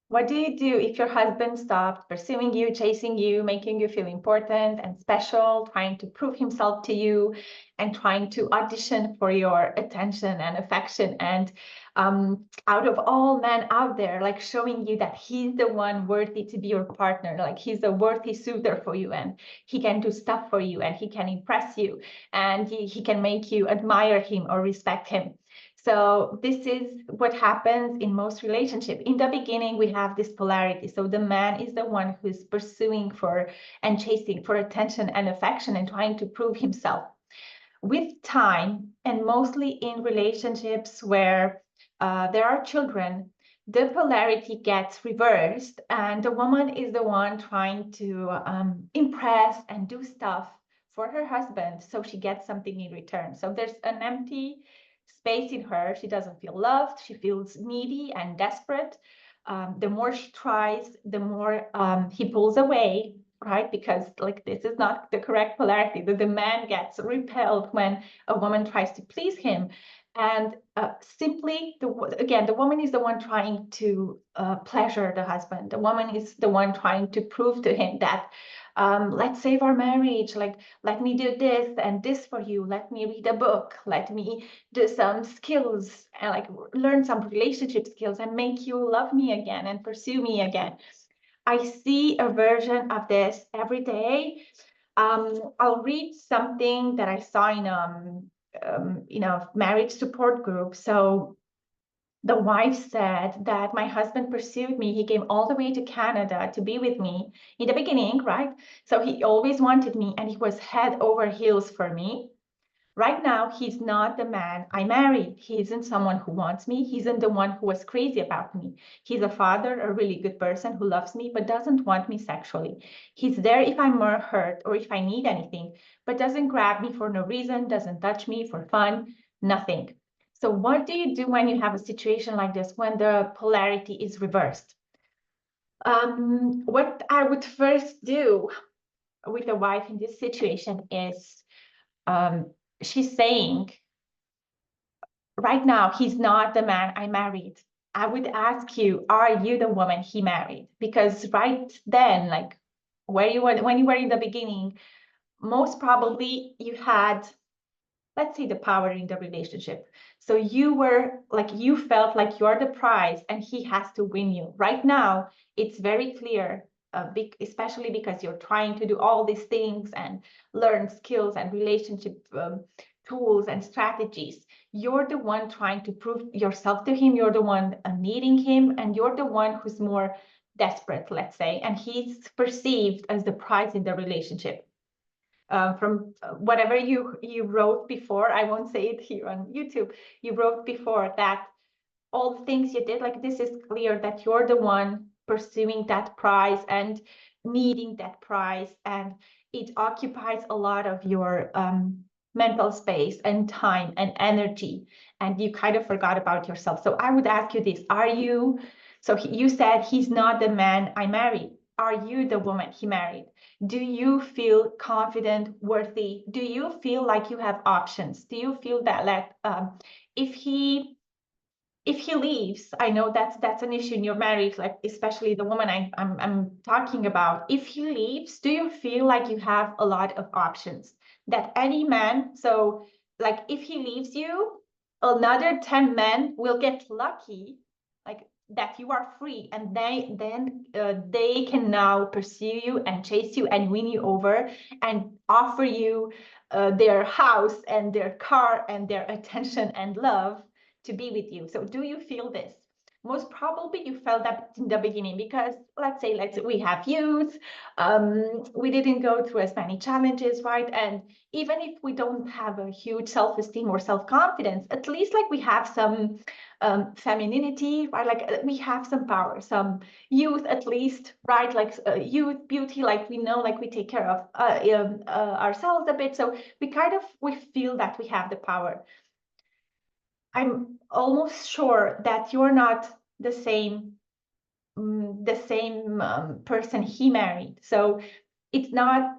What do you do if your husband stopped pursuing you, chasing you, making you feel important and special, trying to prove himself to you, and trying to audition for your attention and affection? And out of all men out there, like showing you that he's the one worthy to be your partner, like he's a worthy suitor for you, and he can do stuff for you, and he can impress you, and he can make you admire him or respect him. So this is what happens in most relationships. In the beginning, we have this polarity. So the man is the one who's pursuing for and chasing for attention and affection and trying to prove himself. With time, and mostly in relationships where there are children, the polarity gets reversed, and the woman is the one trying to impress and do stuff for her husband so she gets something in return. So there's an empty space in her. She doesn't feel loved. She feels needy and desperate. The more she tries, the more he pulls away, right? Because like this is not the correct polarity. The man gets repelled when a woman tries to please him. And simply, again, the woman is the one trying to pleasure the husband. The woman is the one trying to prove to him that let's save our marriage. Like, let me do this and this for you. Let me read a book. Let me do some skills and like learn some relationship skills and make you love me again and pursue me again. I see a version of this every day. I'll read something that I saw in a marriage support group. So the wife said that my husband pursued me. He came all the way to Canada to be with me in the beginning, right? So he always wanted me and he was head over heels for me. Right now, he's not the man I married. He isn't someone who wants me. He isn't the one who was crazy about me. He's a father, a really good person who loves me, but doesn't want me sexually. He's there if I'm more hurt or if I need anything, but doesn't grab me for no reason, doesn't touch me for fun, nothing. So what do you do when you have a situation like this, when the polarity is reversed? What I would first do with a wife in this situation is um, she's saying, right now, he's not the man I married. I would ask you, are you the woman he married? Because right then, like where you were when you were in the beginning, most probably you had, let's say, the power in the relationship. So you were like, you felt like you're the prize and he has to win you. Right now, it's very clear, especially because you're trying to do all these things and learn skills and relationship tools and strategies. You're the one trying to prove yourself to him. You're the one needing him, and you're the one who's more desperate, let's say, and he's perceived as the prize in the relationship. From whatever you wrote before, I won't say it here on YouTube, you wrote before that all the things you did, like this is clear that you're the one pursuing that prize and needing that prize, and it occupies a lot of your mental space and time and energy, and you kind of forgot about yourself. So I would ask you this, are you, so you said he's not the man I married. Are you the woman he married? Do you feel confident, worthy? Do you feel like you have options? Do you feel that like if he leaves, I know that's an issue in your marriage, like especially the woman I'm talking about. If he leaves, do you feel like you have a lot of options? That any man, so like if he leaves you, another 10 men will get lucky, like that you are free, and they can now pursue you and chase you and win you over and offer you their house and their car and their attention and love to be with you. So do you feel this? Most probably you felt that in the beginning because let's say we have youth, we didn't go through as many challenges, right? And even if we don't have a huge self-esteem or self-confidence, at least like we have some femininity, right? Like we have some power, some youth at least, right? Like youth, beauty, like we know, like we take care of ourselves a bit. So we feel that we have the power. I'm almost sure that you're not the same person he married. So it's not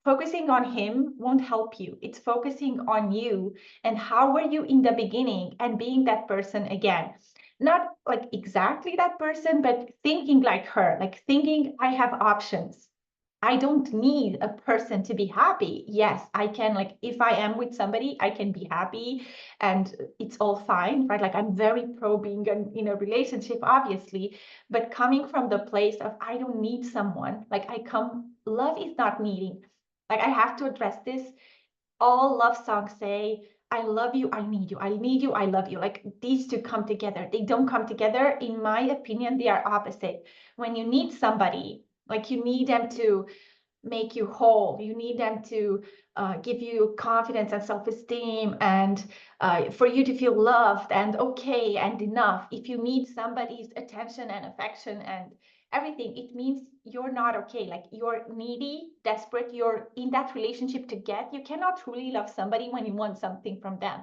focusing on him won't help you. It's focusing on you and how were you in the beginning and being that person again. Not like exactly that person, but thinking like her, like thinking I have options. I don't need a person to be happy. Yes, I can, like, if I am with somebody, I can be happy and it's all fine, right? Like, I'm very pro being in a relationship, obviously, but coming from the place of I don't need someone, like, love is not needing. Like, I have to address this. All love songs say, I love you, I need you, I need you, I love you. Like, these two come together. They don't come together. In my opinion, they are opposite. When you need somebody, like, you need them to make you whole. You need them to give you confidence and self-esteem, and for you to feel loved and okay and enough. If you need somebody's attention and affection and everything, it means you're not okay. Like, you're needy, desperate, you're in that relationship to get. You cannot truly love somebody when you want something from them.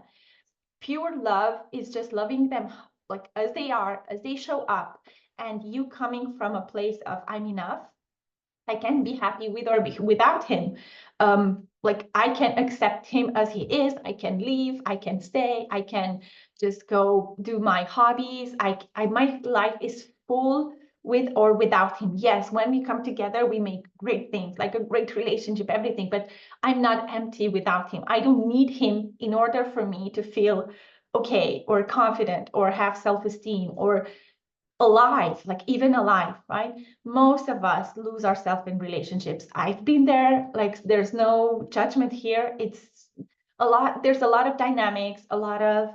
Pure love is just loving them like as they are, as they show up, and you coming from a place of I'm enough. I can be happy with or without him. Like, I can accept him as he is. I can leave. I can stay. I can just go do my hobbies. My life is full with or without him. Yes, when we come together, we make great things, like a great relationship, everything. But I'm not empty without him. I don't need him in order for me to feel okay or confident or have self-esteem or alive, like even alive, right? Most of us lose ourselves in relationships. I've been there, like, there's no judgment here. There's a lot of dynamics, a lot of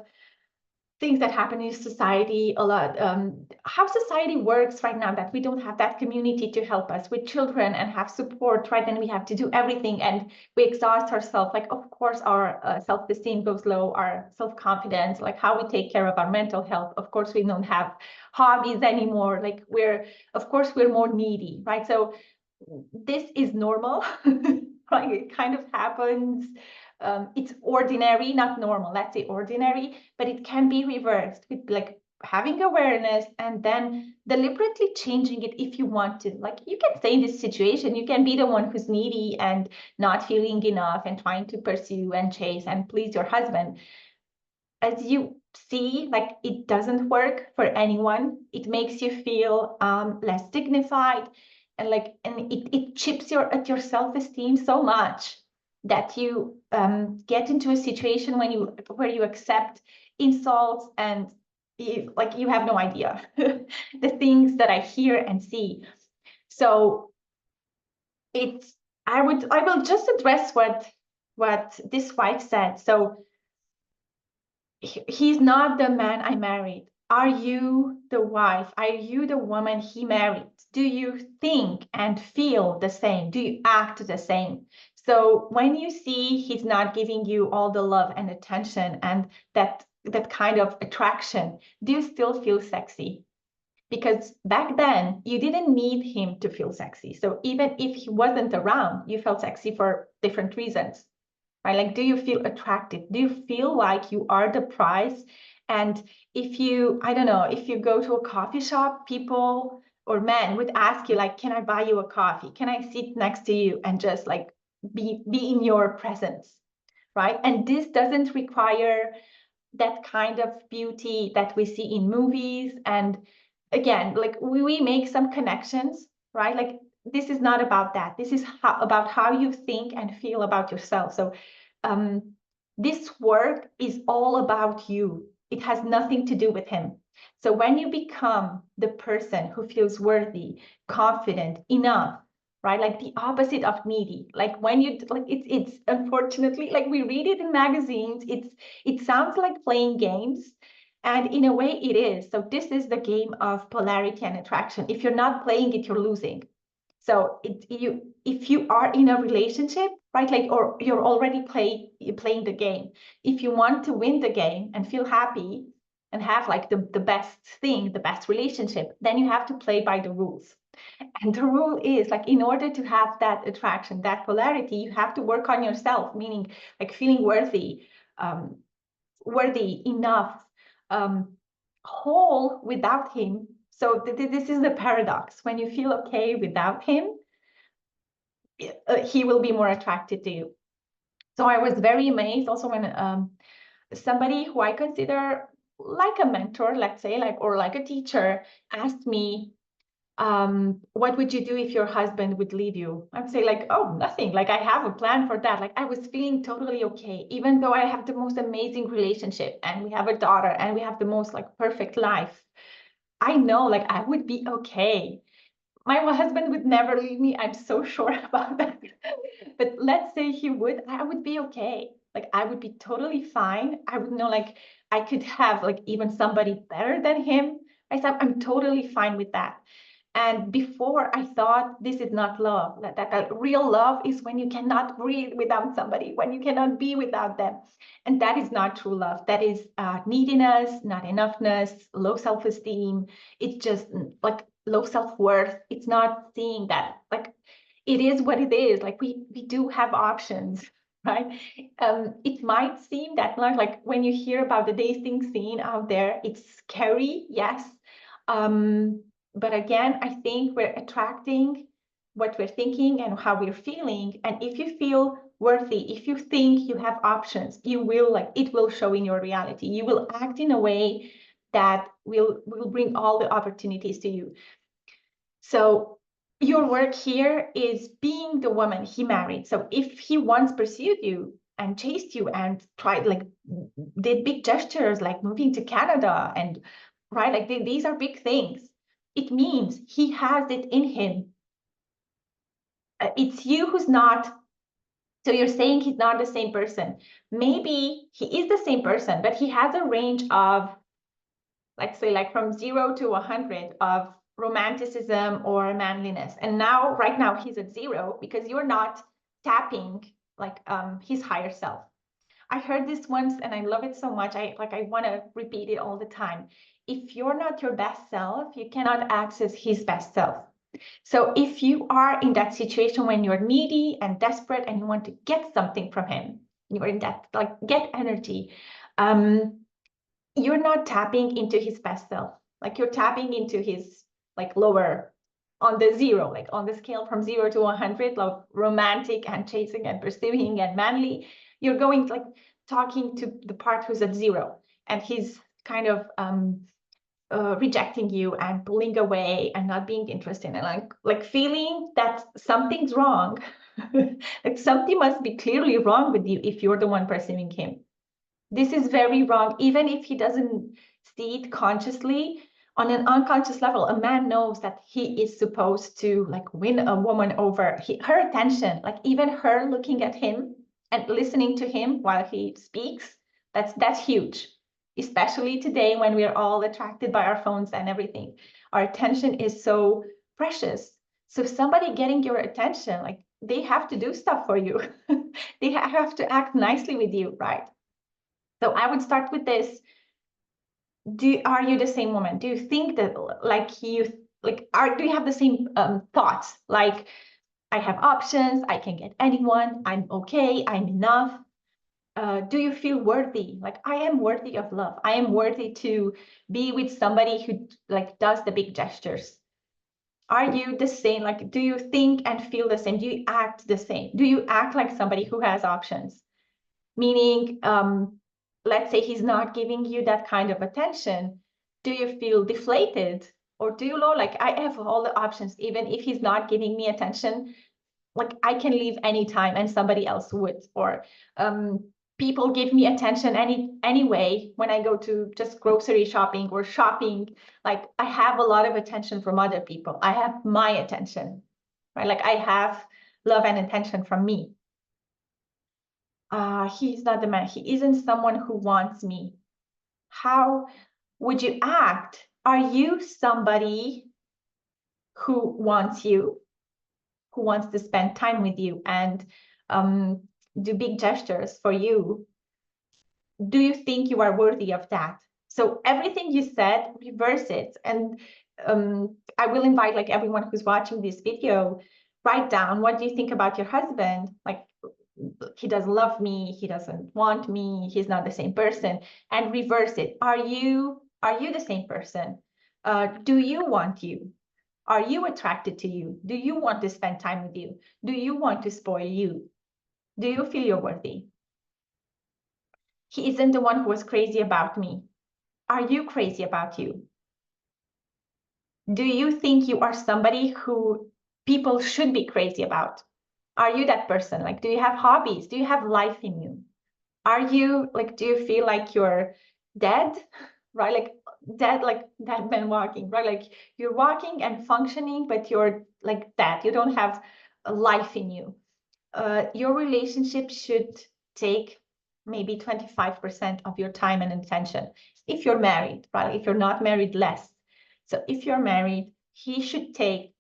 things that happen in society, a lot how society works right now, that we don't have that community to help us with children and have support, right? And we have to do everything and we exhaust ourselves. Like, of course, our self-esteem goes low, our self-confidence, like how we take care of our mental health. Of course, we don't have hobbies anymore. Like, of course, we're more needy, right? So this is normal. Like, it kind of happens. It's ordinary, not normal, let's say ordinary, but it can be reversed with, like, having awareness and then deliberately changing it if you want to. Like, you can stay in this situation, you can be the one who's needy and not feeling enough and trying to pursue and chase and please your husband. As you see, like, it doesn't work for anyone. It makes you feel less dignified, and it chips at your self-esteem so much that you get into a situation where you accept insults and you have no idea the things that I hear and see. So it's I will just address what this wife said. So he's not the man I married. Are you the wife? Are you the woman he married? Do you think and feel the same? Do you act the same? So when you see he's not giving you all the love and attention and that kind of attraction, do you still feel sexy? Because back then you didn't need him to feel sexy. So even if he wasn't around, you felt sexy for different reasons, right? Like, do you feel attractive? Do you feel like you are the prize? And if you, I don't know, if you go to a coffee shop, people or men would ask you, like, can I buy you a coffee? Can I sit next to you and just like be in your presence, right? And this doesn't require that kind of beauty that we see in movies. And again, like, we make some connections, right? Like, this is not about that. This is about how you think and feel about yourself. So this work is all about you. It has nothing to do with him. So when you become the person who feels worthy, confident, enough, right? Like the opposite of needy. Like, when you like, it's unfortunately, like, we read it in magazines. It sounds like playing games. And in a way it is. So this is the game of polarity and attraction. If you're not playing it, you're losing. So if you are in a relationship, right, like, or you're already playing the game. If you want to win the game and feel happy and have like the best thing, the best relationship, then you have to play by the rules. And the rule is, like, in order to have that attraction, that polarity, you have to work on yourself, meaning like feeling worthy, worthy enough, whole without him. So this is the paradox. When you feel okay without him, he will be more attracted to you. So I was very amazed also when somebody who I consider like a mentor, let's say, like, or like a teacher asked me, what would you do if your husband would leave you? I'd say like, oh, nothing. Like I have a plan for that. Like I was feeling totally okay, even though I have the most amazing relationship and we have a daughter and we have the most like perfect life. I know like I would be okay. My husband would never leave me. I'm so sure about that. But let's say he would, I would be okay. Like I would be totally fine. I would know like I could have like even somebody better than him. I said, I'm totally fine with that. And before I thought this is not love, that real love is when you cannot breathe without somebody, when you cannot be without them. And that is not true love. That is neediness, not enoughness, low self-esteem. It's just like low self-worth. It's not seeing that like it is what it is. Like we do have options, right? It might seem that like when you hear about the dating scene out there, it's scary, yes. But again, I think we're attracting what we're thinking and how we're feeling. And if you feel worthy, if you think you have options, you will like it will show in your reality. You will act in a way that will bring all the opportunities to you. So your work here is being the woman he married. So if he once pursued you and chased you and tried like did big gestures like moving to Canada and right, like these are big things. It means he has it in him. It's you who's not. So you're saying he's not the same person. Maybe he is the same person, but he has a range of, let's say, like from 0 to 100 of romanticism or manliness. And now, right now, he's at 0 because you're not tapping like his higher self. I heard this once and I love it so much. I want to repeat it all the time. If you're not your best self, you cannot access his best self. So if you are in that situation when you're needy and desperate and you want to get something from him, you're in that like get energy, you're not tapping into his best self. Like you're tapping into his like lower on the 0, like on the scale from 0 to 100, like romantic and chasing and pursuing and manly. You're going like talking to the part who's at 0 and he's kind of rejecting you and pulling away and not being interested and like feeling that something's wrong. Like something must be clearly wrong with you if you're the one pursuing him. This is very wrong, even if he doesn't see it consciously. On an unconscious level, a man knows that he is supposed to like win a woman over her attention, like even her looking at him and listening to him while he speaks. That's huge, especially today when we are all attracted by our phones and everything. Our attention is so precious. So somebody getting your attention, like they have to do stuff for you. They have to act nicely with you, right? So I would start with this. Are you the same woman? Do you think that like do you have the same thoughts? Like I have options, I can get anyone, I'm okay, I'm enough. Do you feel worthy? Like I am worthy of love. I am worthy to be with somebody who like does the big gestures. Are you the same? Like, do you think and feel the same? Do you act the same? Do you act like somebody who has options? Meaning, let's say he's not giving you that kind of attention. Do you feel deflated? Or do you know, like, I have all the options, even if he's not giving me attention, like I can leave anytime and somebody else would. Or people give me attention anyway when I go to just grocery shopping or shopping. Like I have a lot of attention from other people. I have my attention, right? Like I have love and attention from me. He's not the man. He isn't someone who wants me. How would you act? Are you somebody who wants you, who wants to spend time with you and do big gestures for you? Do you think you are worthy of that? So everything you said, reverse it. And I will invite like everyone who's watching this video, write down, what do you think about your husband? Like, he doesn't love me, he doesn't want me, he's not the same person, and reverse it. Are you the same person? Do you want you? Are you attracted to you? Do you want to spend time with you? Do you want to spoil you? Do you feel you're worthy? He isn't the one who was crazy about me. Are you crazy about you? Do you think you are somebody who people should be crazy about? Are you that person? Like, do you have hobbies? Do you have life in you? Are you like, do you feel like you're dead? Right? Like dead man walking, right? Like you're walking and functioning, but you're like dead. You don't have a life in you. Your relationship should take maybe 25% of your time and attention. If you're married, right? If you're not married, less. So if you're married, he should take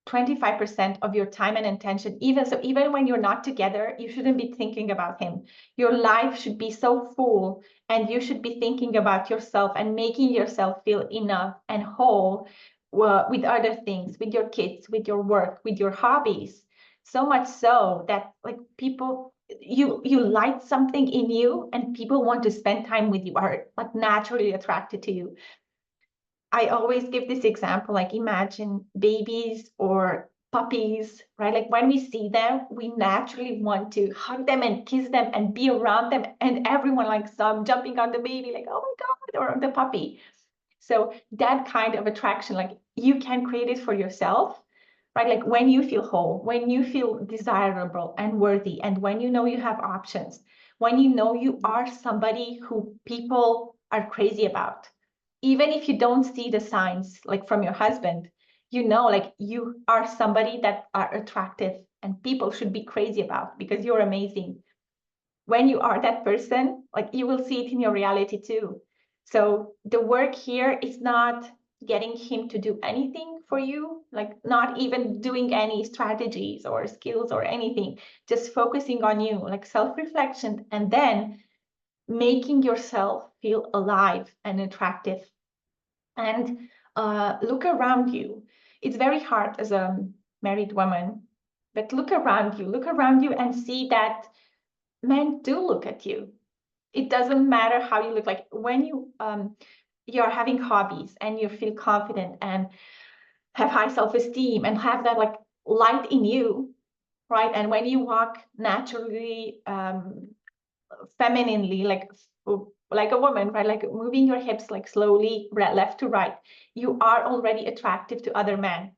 25% of your time and attention. Even when you're not together, you shouldn't be thinking about him. Your life should be so full, and you should be thinking about yourself and making yourself feel enough and whole, with other things, with your kids, with your work, with your hobbies. So much so that like people, you light something in you, and people want to spend time with you, are like naturally attracted to you. I always give this example, like imagine babies or puppies, right? Like when we see them, we naturally want to hug them and kiss them and be around them, and everyone like some jumping on the baby, like, oh my God, or the puppy. So that kind of attraction, like you can create it for yourself, right? Like when you feel whole, when you feel desirable and worthy, and when you know you have options, when you know you are somebody who people are crazy about, even if you don't see the signs like from your husband, you know, like you are somebody that are attractive and people should be crazy about because you're amazing. When you are that person, like you will see it in your reality too. So the work here is not getting him to do anything for you, like not even doing any strategies or skills or anything, just focusing on you, like self-reflection, and then making yourself feel alive and attractive. And look around you. It's very hard as a married woman, but look around you and see that men do look at you. It doesn't matter how you look. Like when you're having hobbies and you feel confident and have high self-esteem and have that like light in you, right? And when you walk naturally, femininely, like a woman, right? Like moving your hips like slowly left to right, you are already attractive to other men,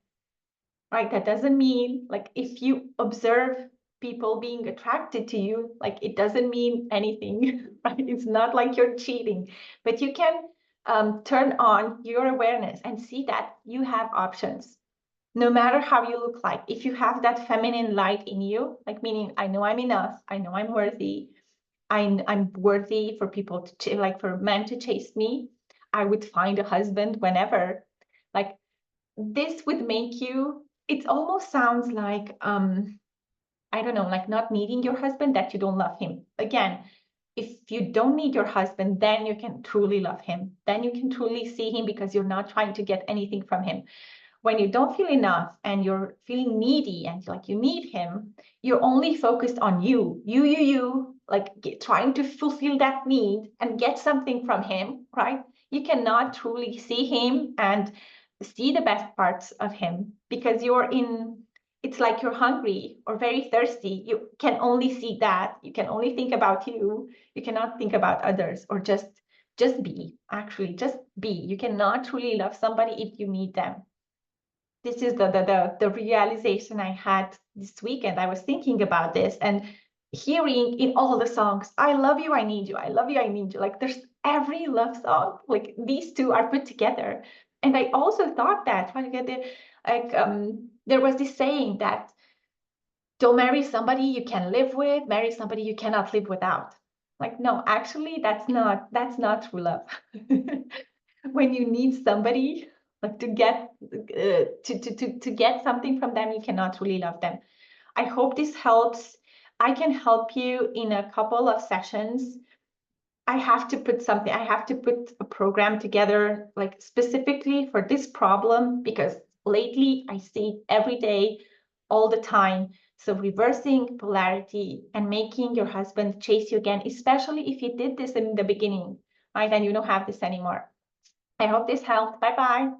right? That doesn't mean like if you observe people being attracted to you, like it doesn't mean anything, right? It's not like you're cheating, but you can turn on your awareness and see that you have options. No matter how you look like, if you have that feminine light in you, like meaning I know I'm enough, I know I'm worthy, I'm worthy for people to like for men to chase me, I would find a husband whenever. Like this would make you, it almost sounds like I don't know, like not needing your husband, that you don't love him. Again, if you don't need your husband, then you can truly love him. Then you can truly see him because you're not trying to get anything from him. When you don't feel enough and you're feeling needy and like you need him, you're only focused on you, like trying to fulfill that need and get something from him, right? You cannot truly see him and see the best parts of him because you're in, it's like you're hungry or very thirsty. You can only see that. You can only think about you. You cannot think about others or just be, actually, just be. You cannot truly love somebody if you need them. This is the realization I had this weekend. I was thinking about this and hearing in all the songs, I love you, I need you, I love you, I need you. Like there's every love song, like these two are put together. And I also thought that there was this saying that don't marry somebody you can live with, marry somebody you cannot live without. Like, no, actually, that's not true love. When you need somebody, like to get to get something from them, you cannot really love them. I hope this helps. I can help you in a couple of sessions. I have to put a program together, like specifically for this problem, because lately I see it every day, all the time. So reversing polarity and making your husband chase you again, especially if you did this in the beginning, right? And you don't have this anymore. I hope this helped. Bye-bye.